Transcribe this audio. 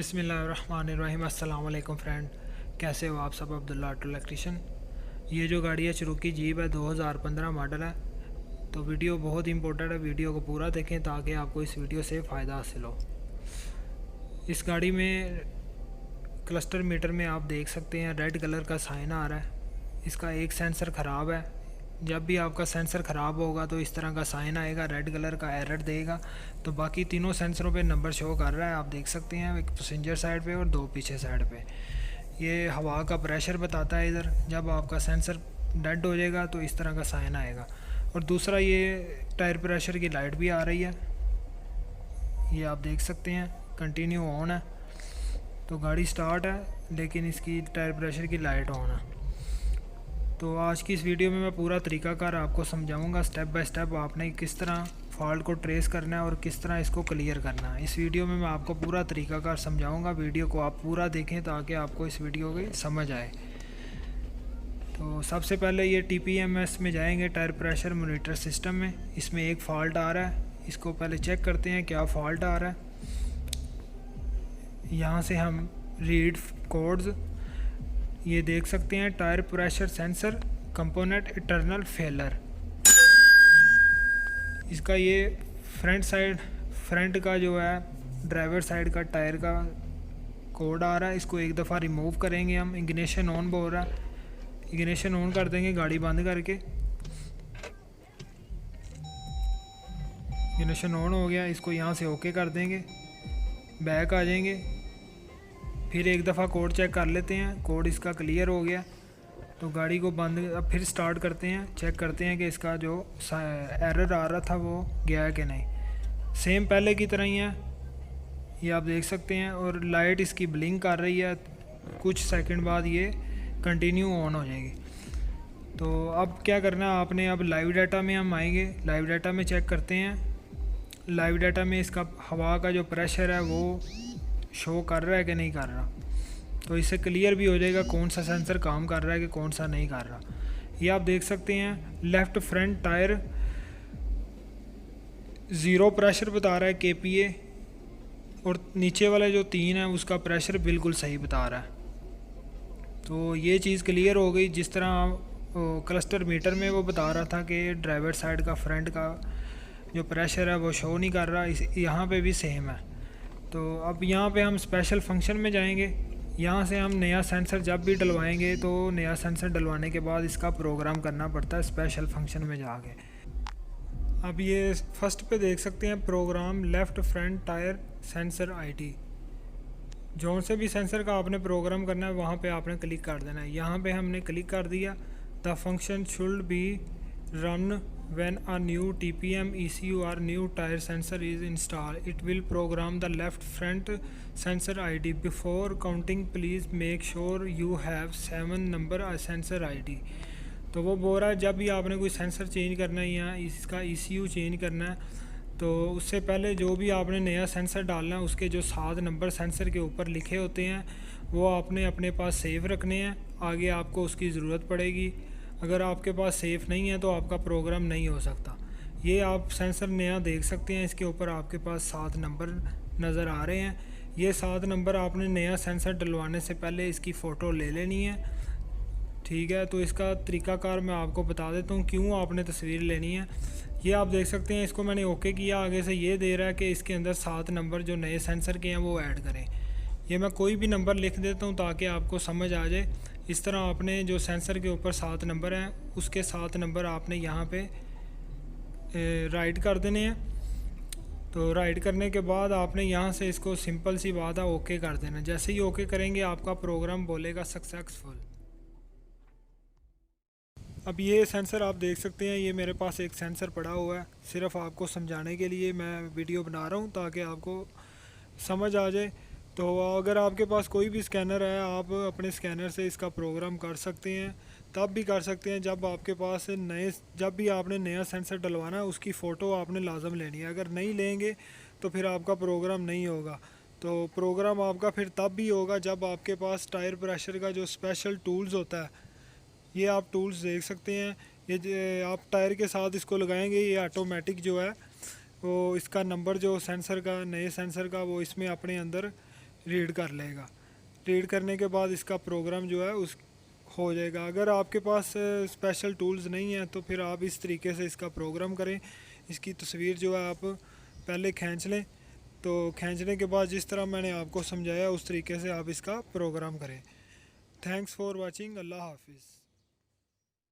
बिस्मिल्लाहिर्रहमानिर्रहीम। अस्सलाम वालेकुम फ्रेंड, कैसे हो आप सब। Abdullah auto electrician. ये जो गाड़ी है चिरोकी जीप है, 2015 मॉडल है। तो वीडियो बहुत इंपॉर्टेंट है, वीडियो को पूरा देखें ताकि आपको इस वीडियो से फ़ायदा हासिल हो। इस गाड़ी में क्लस्टर मीटर में आप देख सकते हैं रेड कलर का साइन आ रहा है। इसका एक सेंसर ख़राब है। जब भी आपका सेंसर ख़राब होगा तो इस तरह का साइन आएगा, रेड कलर का एरर देगा। तो बाकी तीनों सेंसरों पे नंबर शो कर रहा है, आप देख सकते हैं, एक पैसेंजर साइड पे और दो पीछे साइड पे। ये हवा का प्रेशर बताता है इधर। जब आपका सेंसर डेड हो जाएगा तो इस तरह का साइन आएगा। और दूसरा ये टायर प्रेशर की लाइट भी आ रही है, ये आप देख सकते हैं, कंटिन्यू ऑन है। तो गाड़ी स्टार्ट है लेकिन इसकी टायर प्रेशर की लाइट ऑन है। तो आज की इस वीडियो में मैं पूरा तरीकाकार आपको समझाऊंगा, स्टेप बाय स्टेप आपने किस तरह फॉल्ट को ट्रेस करना है और किस तरह इसको क्लियर करना है। इस वीडियो में मैं आपको पूरा तरीकाकार समझाऊंगा। वीडियो को आप पूरा देखें ताकि आपको इस वीडियो की समझ आए। तो सबसे पहले ये TPMS में जाएंगे, टायर प्रेशर मॉनिटर सिस्टम में। इसमें एक फ़ॉल्ट आ रहा है, इसको पहले चेक करते हैं क्या फ़ॉल्ट आ रहा है। यहाँ से हम रीड कोड्स ये देख सकते हैं, tyre pressure sensor component internal failure. इसका ये फ्रंट का जो है ड्राइवर साइड का टायर का कोड आ रहा है। इसको एक दफ़ा रिमूव करेंगे हम। इग्निशन ऑन बोल रहा है, इग्निशन ऑन कर देंगे गाड़ी बंद करके। इग्निशन ऑन हो गया, इसको यहाँ से ओके कर देंगे, बैक आ जाएंगे। फिर एक दफ़ा कोड चेक कर लेते हैं, कोड इसका क्लियर हो गया तो गाड़ी को बंद। अब फिर स्टार्ट करते हैं, चेक करते हैं कि इसका जो एरर आ रहा था वो गया है कि नहीं। सेम पहले की तरह ही है, ये आप देख सकते हैं। और लाइट इसकी ब्लिंक कर रही है, कुछ सेकंड बाद ये कंटिन्यू ऑन हो जाएगी। तो अब क्या करना है आपने, अब लाइव डाटा में हम आएंगे, लाइव डाटा में चेक करते हैं। लाइव डाटा में इसका हवा का जो प्रेशर है वो शो कर रहा है कि नहीं कर रहा। तो इससे क्लियर भी हो जाएगा कौन सा सेंसर काम कर रहा है कि कौन सा नहीं कर रहा। ये आप देख सकते हैं, लेफ़्ट फ्रंट टायर 0 प्रेशर बता रहा है KPA, और नीचे वाले जो 3 है उसका प्रेशर बिल्कुल सही बता रहा है। तो ये चीज़ क्लियर हो गई। जिस तरह क्लस्टर मीटर में वो बता रहा था कि ड्राइवर साइड का फ्रंट का जो प्रेशर है वो शो नहीं कर रहा, यहाँ पे भी सेम है। तो अब यहाँ पे हम स्पेशल फंक्शन में जाएंगे। यहाँ से हम नया सेंसर जब भी डलवाएंगे तो नया सेंसर डलवाने के बाद इसका प्रोग्राम करना पड़ता है स्पेशल फंक्शन में जाके। अब ये फर्स्ट पे देख सकते हैं program left front tyre sensor IT। जौन से भी सेंसर का आपने प्रोग्राम करना है वहाँ पे आपने क्लिक कर देना है। यहाँ पे हमने क्लिक कर दिया। The function should be run when a new TPM ECU or new tire sensor is installed. It will program the left front sensor ID. Before counting please make sure you have 7 number sensor ID। तो वो बोल रहा है जब भी आपने कोई sensor change करना है या इसका ECU चेंज करना है तो उससे पहले जो भी आपने नया सेंसर डालना है उसके जो 7 नंबर सेंसर के ऊपर लिखे होते हैं वो आपने अपने पास सेव रखने हैं। आगे आपको उसकी ज़रूरत पड़ेगी। अगर आपके पास सेफ़ नहीं है तो आपका प्रोग्राम नहीं हो सकता। ये आप सेंसर नया देख सकते हैं, इसके ऊपर आपके पास 7 नंबर नज़र आ रहे हैं। ये 7 नंबर आपने नया सेंसर डलवाने से पहले इसकी फ़ोटो ले लेनी है, ठीक है। तो इसका तरीकाकार मैं आपको बता देता हूँ क्यों आपने तस्वीर लेनी है। ये आप देख सकते हैं, इसको मैंने ओके किया। आगे से ये दे रहा है कि इसके अंदर 7 नंबर जो नए सेंसर के हैं वो ऐड करें। ये मैं कोई भी नंबर लिख देता हूँ ताकि आपको समझ आ जाए। इस तरह आपने जो सेंसर के ऊपर 7 नंबर हैं उसके 7 नंबर आपने यहाँ पे राइट कर देने हैं। तो राइट करने के बाद आपने यहाँ से इसको सिंपल सी बात है ओके कर देना। जैसे ही ओके करेंगे आपका प्रोग्राम बोलेगा सक्सेसफुल। अब ये सेंसर आप देख सकते हैं, ये मेरे पास एक सेंसर पड़ा हुआ है। सिर्फ आपको समझाने के लिए मैं वीडियो बना रहा हूँ ताकि आपको समझ आ जाए। तो अगर आपके पास कोई भी स्कैनर है आप अपने स्कैनर से इसका प्रोग्राम कर सकते हैं। तब भी कर सकते हैं जब आपके पास जब भी आपने नया सेंसर डलवाना है उसकी फ़ोटो आपने लाजम लेनी है। अगर नहीं लेंगे तो फिर आपका प्रोग्राम नहीं होगा। तो प्रोग्राम आपका फिर तब भी होगा जब आपके पास टायर प्रेशर का जो स्पेशल टूल्स होता है, ये आप टूल्स देख सकते हैं। ये आप टायर के साथ इसको लगाएंगे, ये ऑटोमेटिक जो है वो इसका नंबर जो सेंसर का नए सेंसर का वो इसमें अपने अंदर रीड कर लेगा। रीड करने के बाद इसका प्रोग्राम जो है उस हो जाएगा। अगर आपके पास स्पेशल टूल्स नहीं हैं तो फिर आप इस तरीके से इसका प्रोग्राम करें। इसकी तस्वीर जो है आप पहले खींच लें, तो खींचने के बाद जिस तरह मैंने आपको समझाया उस तरीके से आप इसका प्रोग्राम करें। Thanks for watching. अल्लाह हाफिज़।